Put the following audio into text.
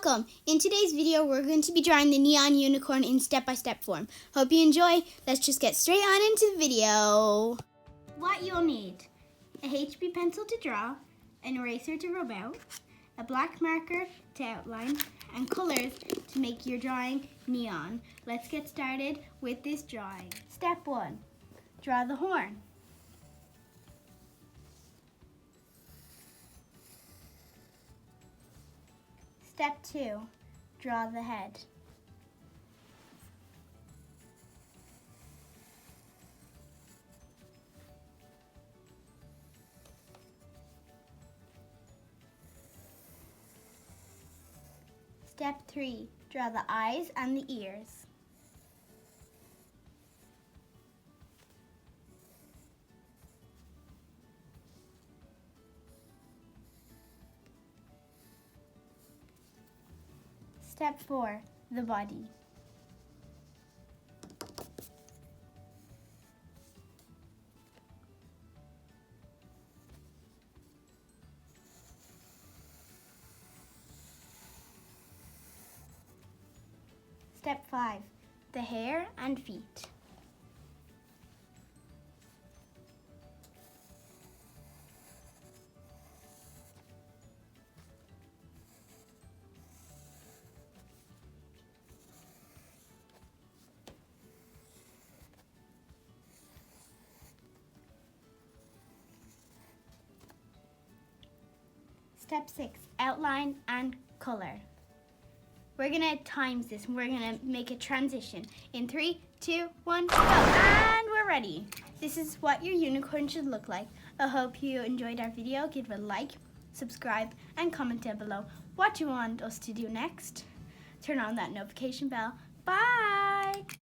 Welcome! In today's video, we're going to be drawing the Neon Unicorn in step-by-step form. Hope you enjoy. Let's just get straight on into the video. What you'll need: a HB pencil to draw, an eraser to rub out, a black marker to outline, and colors to make your drawing neon. Let's get started with this drawing. Step 1. Draw the horn. Step 2, draw the head. Step 3, draw the eyes and the ears. Step 4, the body. Step 5, the hair and feet. Step 6, outline and color. We're gonna times this and we're gonna make a transition. In 3, 2, 1, go! And we're ready. This is what your unicorn should look like. I hope you enjoyed our video. Give it a like, subscribe, and comment down below what you want us to do next. Turn on that notification bell. Bye!